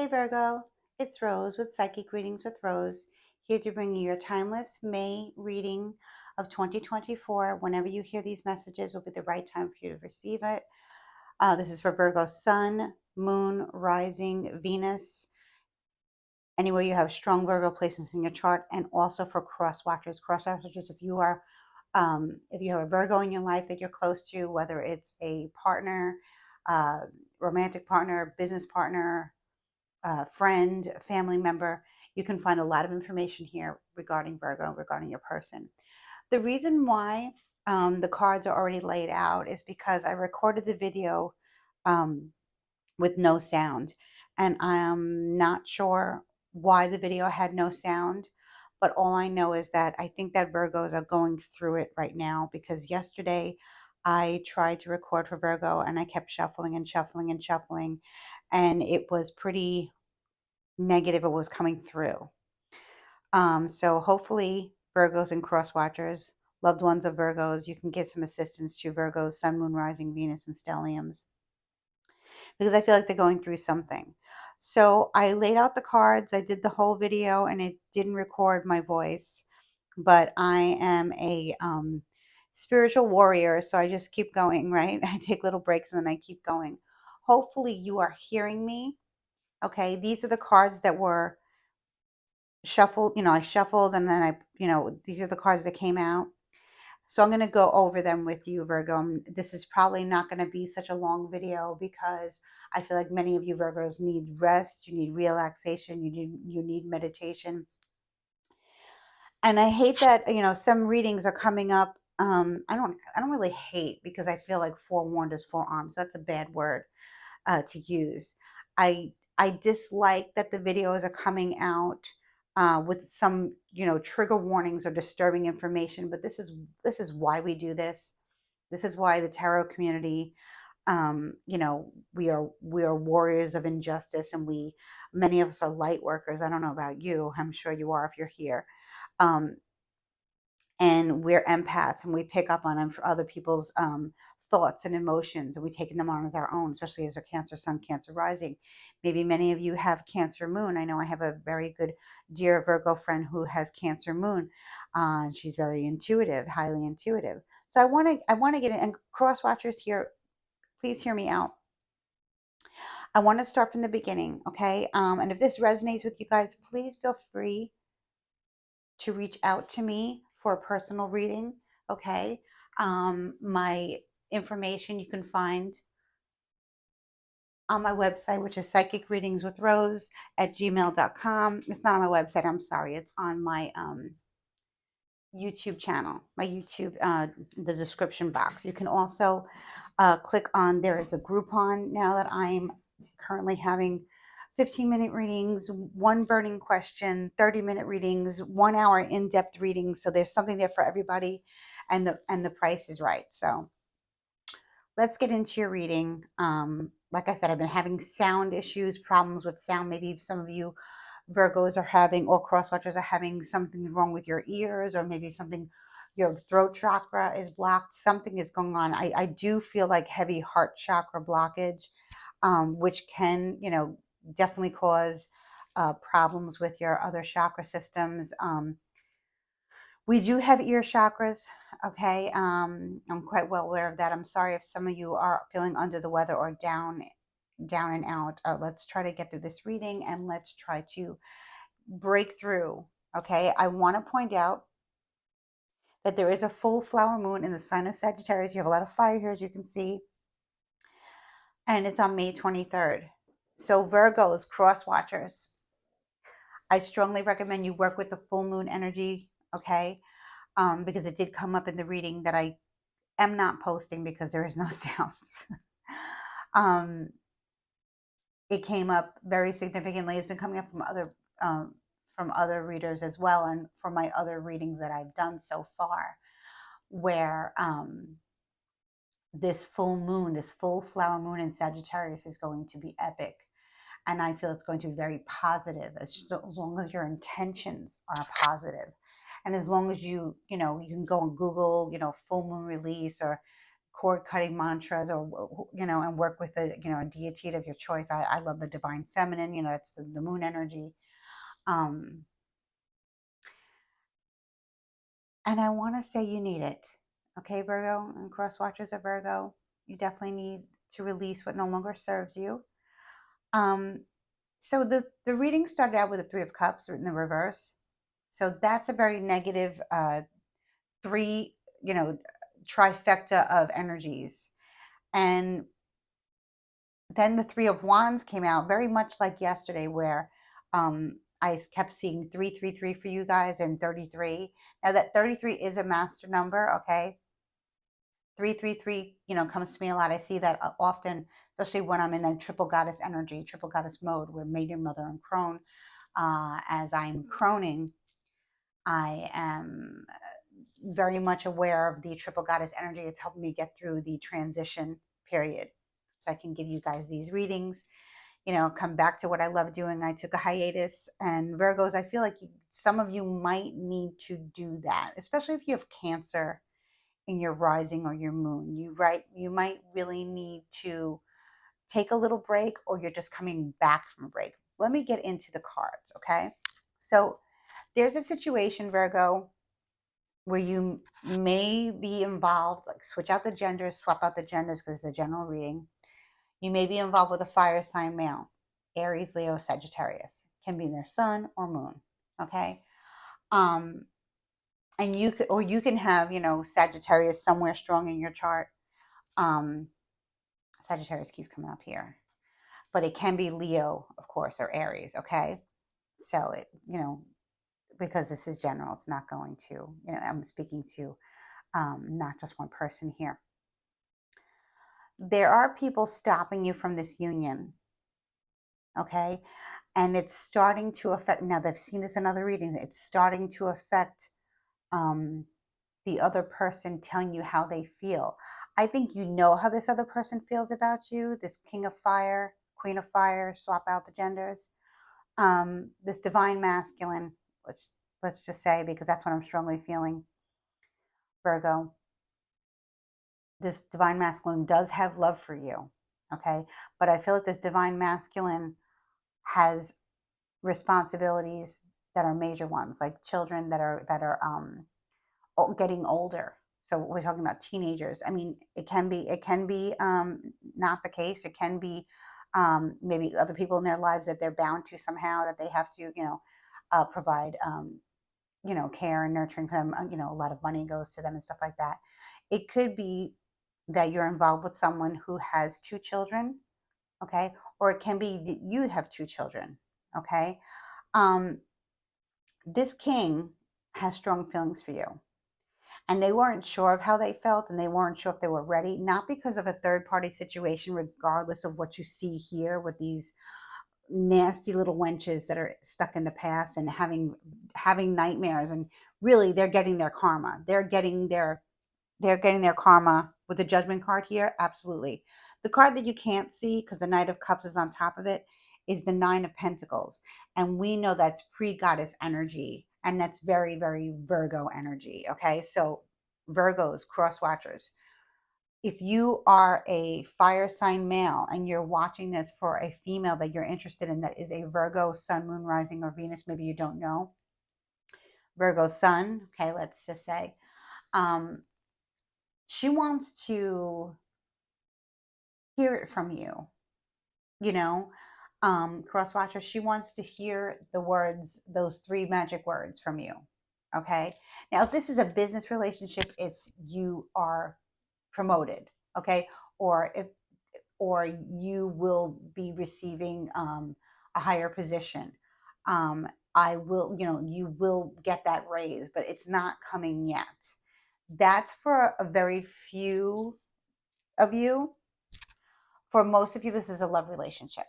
Hey Virgo, it's Rose with Psychic Readings with Rose, here to bring you your timeless May reading of 2024. Whenever you hear these messages, will be the right time for you to receive it. This is for Virgo Sun, Moon, Rising, Venus, anywhere you have strong Virgo placements in your chart, and also for cross watchers. Cross watchers, if you have a Virgo in your life that you're close to, whether it's a partner, uh, romantic partner, business partner, friend, family member, you can find a lot of information here regarding Virgo, regarding your person. The reason why the cards are already laid out is because I recorded the video um, with no sound. And I'm not sure why the video had no sound, but all I know is that I think that Virgos are going through it right now because yesterday I tried to record for Virgo and I kept shuffling and shuffling and shuffling, and it was pretty negative what was coming through. So hopefully Virgos and cross watchers, loved ones of Virgos, you can get some assistance to Virgos, Sun, Moon, Rising, Venus, and Stelliums, because I feel like they're going through something. So I laid out the cards, I did the whole video, and it didn't record my voice, but I am a spiritual warrior, so I just keep going, right? I take little breaks and then I keep going. Hopefully you are hearing me. Okay, these are the cards that were shuffled, I shuffled and then these are the cards that came out. So I'm going to go over them with you, Virgo. This is probably not going to be such a long video because I feel like many of you Virgos need rest, you need relaxation, you need meditation. And I hate that, some readings are coming up. I don't really hate, because I feel like forewarned is forearmed. So that's a bad word to use. I dislike that the videos are coming out with some trigger warnings or disturbing information. But this is why we do this. This is why the tarot community, we are warriors of injustice, and many of us are light workers. I don't know about you. I'm sure you are if you're here. Um, and we're empaths, and we pick up on them for other people's thoughts and emotions, and we take them on as our own, especially as a Cancer Sun, Cancer Rising. Maybe many of you have Cancer Moon. I know I have a very good dear Virgo friend who has Cancer Moon. She's very intuitive, highly intuitive. So I want to get in, and cross watchers here, please hear me out. I want to start from the beginning, okay? And if this resonates with you guys, please feel free to reach out to me for a personal reading, okay? My information you can find on my website, which is psychicreadingswithrose@gmail.com. It's not on my website, I'm sorry. It's on my YouTube channel, my YouTube, the description box. You can also click on, there is a Groupon now that I'm currently having 15-minute readings, one burning question, 30-minute readings, 1 hour in-depth readings. So there's something there for everybody, and the price is right. So let's get into your reading. Like I said, I've been having sound issues, problems with sound. Maybe some of you Virgos are having, or cross watchers are having, something wrong with your ears, or maybe something, your throat chakra is blocked. Something is going on. I do feel like heavy heart chakra blockage, which can, definitely cause problems with your other chakra systems. We do have ear chakras, okay? I'm quite well aware of that. I'm sorry if some of you are feeling under the weather or down and out. Let's try to get through this reading, and let's try to break through, okay? I want to point out that there is a full flower moon in the sign of Sagittarius. You have a lot of fire here, as you can see, and it's on May 23rd. So Virgos, cross watchers, I strongly recommend you work with the full moon energy, okay? Because it did come up in the reading that I am not posting because there is no sounds. um, it came up very significantly. It's been coming up from other readers as well, and from my other readings that I've done so far, where this full moon, this full flower moon in Sagittarius is going to be epic. And I feel it's going to be very positive, as long as your intentions are positive. And as long as you can go on Google, full moon release, or cord cutting mantras, or and work with a deity of your choice. I love the divine feminine. That's the moon energy. um and I want to say you need it. Okay, Virgo and cross watchers of Virgo, you definitely need to release what no longer serves you. um so the reading started out with the Three of Cups in the reverse. So that's a very negative, three, trifecta of energies. And then the Three of Wands came out, very much like yesterday, where I kept seeing 333 for you guys, and 33. Now that 33 is a master number, okay? 333, comes to me a lot. I see that often, especially when I'm in a triple goddess energy, triple goddess mode, where Maiden, Mother, and Crone. As I'm croning, I am very much aware of the triple goddess energy. It's helping me get through the transition period, so I can give you guys these readings. Come back to what I love doing. I took a hiatus, and Virgos, I feel like some of you might need to do that, especially if you have Cancer in your rising or your moon. You might really need to take a little break, or you're just coming back from a break. Let me get into the cards, okay? So there's a situation, Virgo, where you may be involved, like switch out the genders, swap out the genders, because it's a general reading. You may be involved with a fire sign male, Aries, Leo, Sagittarius. Can be their sun or moon, okay? Um, and you can have, Sagittarius somewhere strong in your chart. Um, Sagittarius keeps coming up here, but it can be Leo, of course, or Aries, okay? So because this is general, it's not going to, I'm speaking to not just one person here. There are people stopping you from this union, okay? And it's starting to affect, now they've seen this in other readings, it's starting to affect um, the other person telling you how they feel. I think you know how this other person feels about you, this King of Fire, Queen of Fire, swap out the genders. This divine masculine, let's just say, because that's what I'm strongly feeling, Virgo. This divine masculine does have love for you, okay? But I feel like this divine masculine has responsibilities that are major ones, like children that are getting older. So we're talking about teenagers. I mean, it can be not the case. It can be maybe other people in their lives that they're bound to somehow, that they have to, provide, care and nurturing for them. A lot of money goes to them and stuff like that. It could be that you're involved with someone who has two children, okay? Or it can be that you have two children, okay? Um, this king has strong feelings for you, and they weren't sure of how they felt, and they weren't sure if they were ready, not because of a third party situation, regardless of what you see here with these nasty little wenches that are stuck in the past and having nightmares. And really, they're getting their karma. They're getting their karma with the Judgment card here. Absolutely. The card that you can't see, because the Knight of Cups is on top of it, is the Nine of Pentacles. And we know that's pre-goddess energy. And that's very, very Virgo energy. Okay. So Virgos, cross watchers, if you are a fire sign male and you're watching this for a female that you're interested in, that is a Virgo sun, moon, rising, or Venus, maybe you don't know. Virgo sun, okay, let's just say. She wants to hear it from you, you know. Cross watcher, she wants to hear the words, those three magic words from you. Okay. Now, if this is a business relationship, it's you are promoted, okay, or you will be receiving a higher position. I will, you will get that raise, but it's not coming yet. That's for a very few of you. For most of you, this is a love relationship.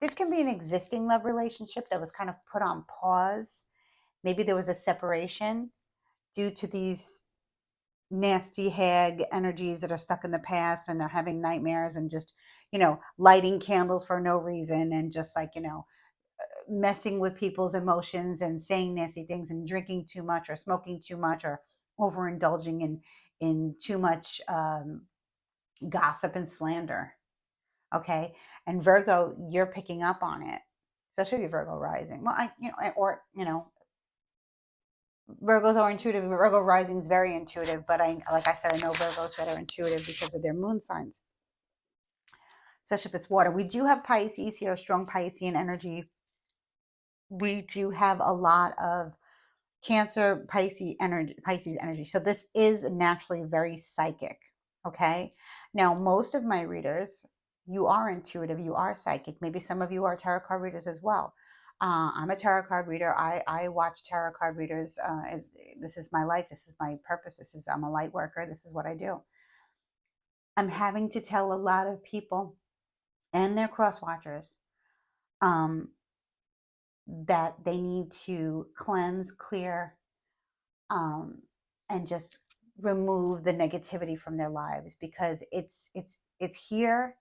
This can be an existing love relationship that was kind of put on pause. Maybe there was a separation due to these nasty hag energies that are stuck in the past and are having nightmares and just, lighting candles for no reason, and just like, messing with people's emotions and saying nasty things and drinking too much or smoking too much or overindulging in too much gossip and slander. Okay. And Virgo, you're picking up on it, especially your Virgo rising. Well, or, Virgos are intuitive. Virgo rising is very intuitive, but like I said, I know Virgos that are intuitive because of their moon signs, especially if it's water. We do have Pisces here, strong Piscean energy. We do have a lot of Cancer, Pisces energy. So this is naturally very psychic. Okay. Now, most of my readers, you are intuitive, you are psychic. Maybe some of you are tarot card readers as well. I'm a tarot card reader. I watch tarot card readers. This is my life. This is my purpose. I'm a light worker. This is what I do. I'm having to tell a lot of people and their cross watchers um, that they need to cleanse, clear, um, and just remove the negativity from their lives, because it's here.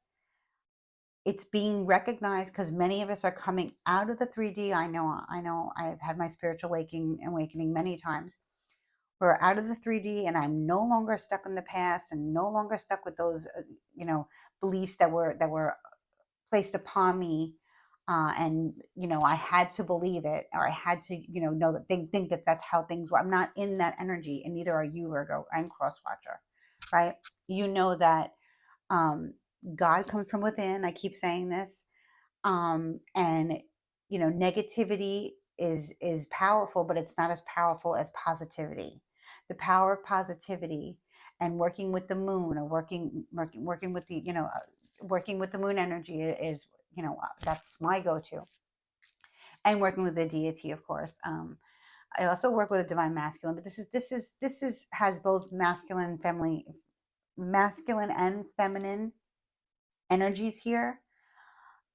It's being recognized because many of us are coming out of the 3D. I know I've had my spiritual awakening many times. We're out of the 3D, and I'm no longer stuck in the past and no longer stuck with those beliefs that were placed upon me. And I had to believe it, or I had to know that they think that that's how things were. I'm not in that energy, and neither are you, Virgo and cross watcher, right? You know that um, God comes from within. I keep saying this. And negativity is powerful, but it's not as powerful as positivity. The power of positivity and working with the moon, or working with the working with the moon energy is that's my go-to. And working with the deity, of course. I also work with a divine masculine, but this is has both masculine and feminine energies here.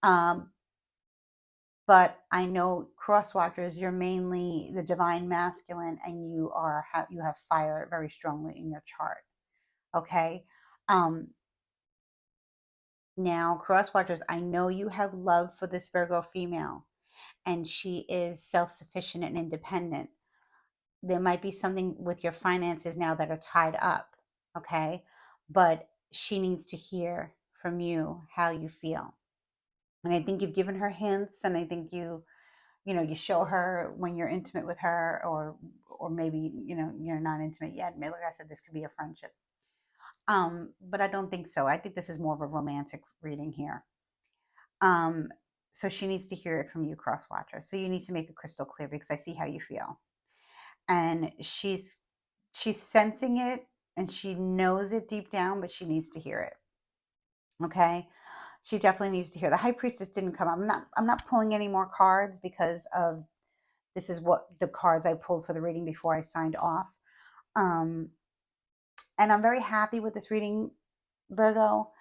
Um, but I know cross watchers, you're mainly the divine masculine, and you have fire very strongly in your chart. Okay. Um, Now, cross watchers, I know you have love for this Virgo female, and she is self sufficient and independent. There might be something with your finances now that are tied up. Okay. But she needs to hear from you how you feel. And I think you've given her hints, and I think you show her when you're intimate with her, or maybe you're not intimate yet. Maybe, like I said, this could be a friendship. But I don't think so. I think this is more of a romantic reading here. um so she needs to hear it from you, cross watcher. So you need to make it crystal clear, because I see how you feel, and she's sensing it, and she knows it deep down, but she needs to hear it. Okay. She definitely needs to hear. The high priestess didn't come up. I'm not pulling any more cards, because of this is what the cards I pulled for the reading before I signed off. Um, and I'm very happy with this reading, Virgo.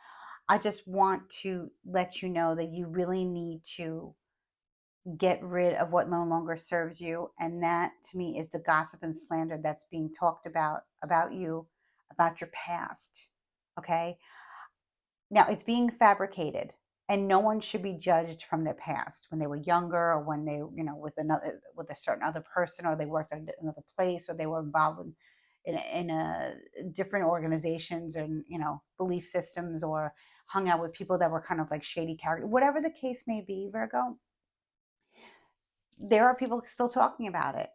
I just want to let you know that you really need to get rid of what no longer serves you. And that, to me, is the gossip and slander that's being talked about you, about your past. Okay. Now, it's being fabricated, and no one should be judged from their past, when they were younger, or when they, with a certain other person, or they worked at another place, or they were involved in a different organizations, and belief systems, or hung out with people that were kind of like shady character. Whatever the case may be, Virgo, there are people still talking about it.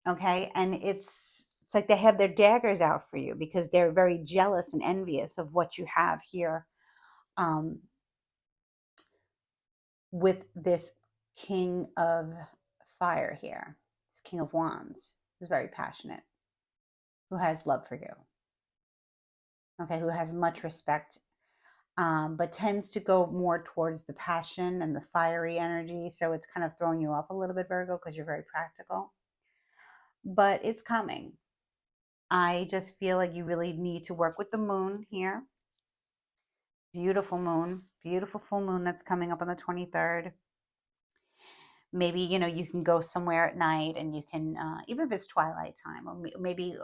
Okay, and it's like they have their daggers out for you, because they're very jealous and envious of what you have here. Um, with this king of fire here, this king of wands, who's very passionate, who has love for you, okay, who has much respect, but tends to go more towards the passion and the fiery energy. So it's kind of throwing you off a little bit, Virgo, because you're very practical. But it's coming. I just feel like you really need to work with the moon here. Beautiful full moon that's coming up on the 23rd. Maybe you can go somewhere at night, and you can, even if it's twilight time, or maybe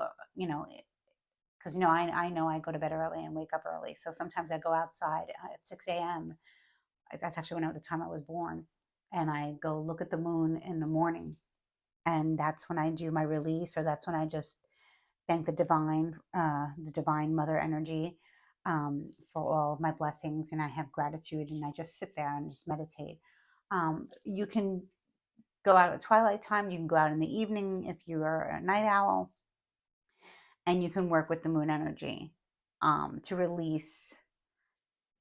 because I know I go to bed early and wake up early, so sometimes I go outside at 6 a.m. That's actually the time I was born, and I go look at the moon in the morning, and that's when I do my release, or that's when I just thank the divine mother energy. for all of my blessings, and I have gratitude, and I just sit there and just meditate. You can go out at twilight time. You can go out in the evening if you are a night owl, and you can work with the moon energy to release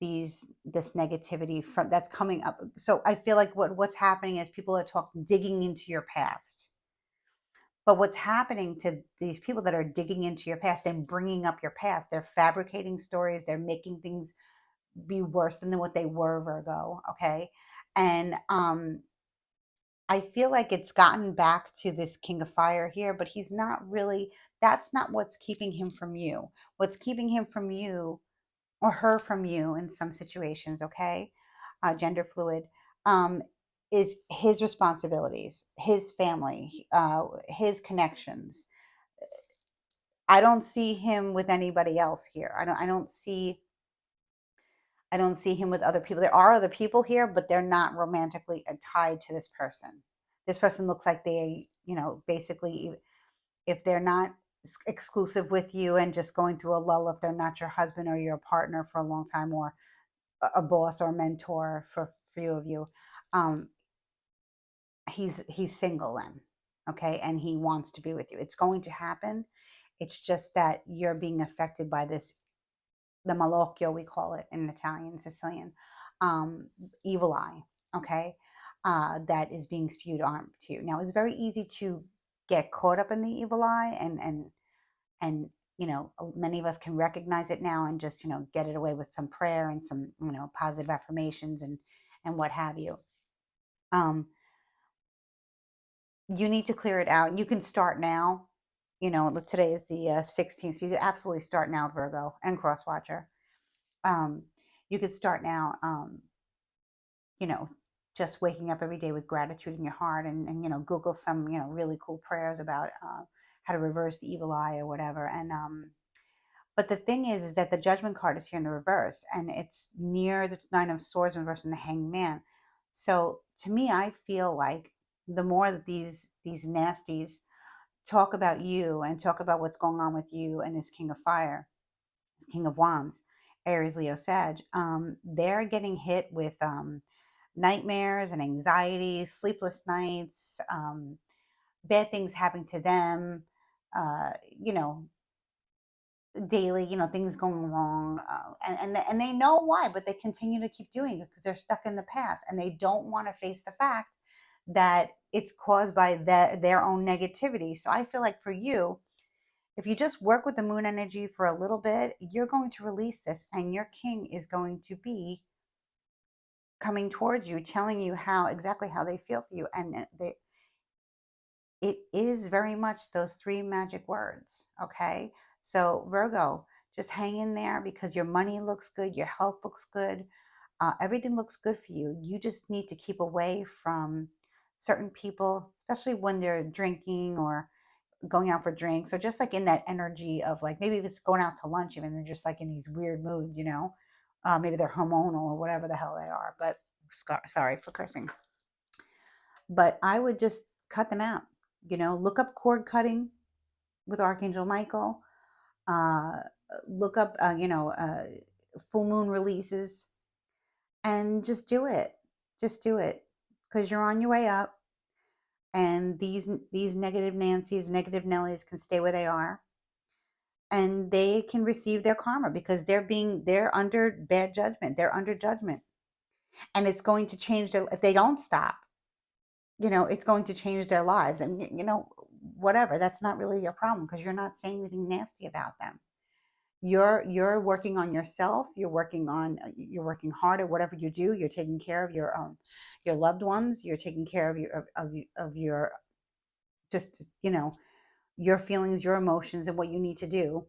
this negativity from that's coming up. So I feel like what's happening is people are talking digging into your past. But what's happening to these people that are digging into your past and bringing up your past, they're fabricating stories, they're making things be worse than what they were, Virgo, okay? And I feel like it's gotten back to this King of Fire here, but he's not really, that's not what's keeping him from you. What's keeping him from you or her from you in some situations, okay? Gender fluid, um, is his responsibilities, his family, his connections. I don't see him with anybody else here. I don't see him with other people. There are other people here, but they're not romantically tied to this person. This person looks like they, basically, if they're not exclusive with you and just going through a lull, if they're not your husband or your partner for a long time, or a boss or mentor for few of you, um, he's single then, okay, and he wants to be with you. It's going to happen. It's just that you're being affected by this, the malocchio, we call it in Italian, Sicilian, um, evil eye, okay, that is being spewed on to you. Now, it's very easy to get caught up in the evil eye, and many of us can recognize it now and just get it away with some prayer and some positive affirmations and what have you. Um, you need to clear it out. You can start now. Today is the 16th, so you can absolutely start now, Virgo and Cross Watcher. um, you could start now, you know, just waking up every day with gratitude in your heart, and Google some, really cool prayers about how to reverse the evil eye or whatever. But the thing is that the Judgment card is here in the reverse, and it's near the Nine of Swords in reverse and the Hanged Man. So to me, I feel like the more that these nasties talk about you and talk about what's going on with you and this King of Fire, King of Wands, Aries, Leo, Sag, they're getting hit with nightmares and anxiety, sleepless nights, bad things happening to them, uh, you know, daily, things going wrong. And they know why, but they continue to keep doing it because they're stuck in the past and they don't want to face the fact that it's caused by their own negativity. So I feel like for you, if you just work with the moon energy for a little bit, you're going to release this, and your king is going to be coming towards you, telling you exactly how they feel for you. And it is very much those three magic words. Okay. So, Virgo, just hang in there because your money looks good, your health looks good, everything looks good for you. You just need to keep away from certain people, especially when they're drinking or going out for drinks, or just like in that energy of like, maybe if it's going out to lunch, even they're just like in these weird moods, maybe they're hormonal or whatever the hell they are. But sorry for cursing. But I would just cut them out. Look up cord cutting with Archangel Michael. Uh, Look up, full moon releases, and just do it. Just do it because you're on your way up. And these negative Nancy's, negative Nellies can stay where they are, and they can receive their karma because they're under bad judgment, they're under judgment, and it's going to change their, if they don't stop, it's going to change their lives. And whatever, that's not really your problem because you're not saying anything nasty about them. You're working on yourself, you're working hard at whatever you do. You're taking care of your loved ones, you're taking care of your just your feelings, your emotions, and what you need to do.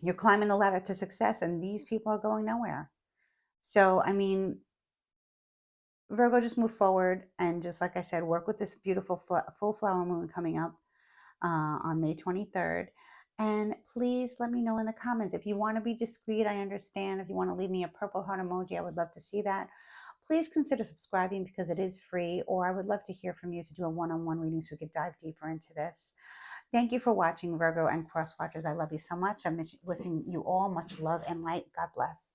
You're climbing the ladder to success, and these people are going nowhere. So, I mean, Virgo, just move forward and just like I said, work with this beautiful full flower moon coming up on May 23rd. And please let me know in the comments. If you want to be discreet, I understand. If you want to leave me a purple heart emoji, I would love to see that. Please consider subscribing because it is free, or I would love to hear from you to do a one-on-one reading so we could dive deeper into this. Thank you for watching, Virgo and Cross Watchers. I love you so much. I'm wishing you all much love and light. God bless.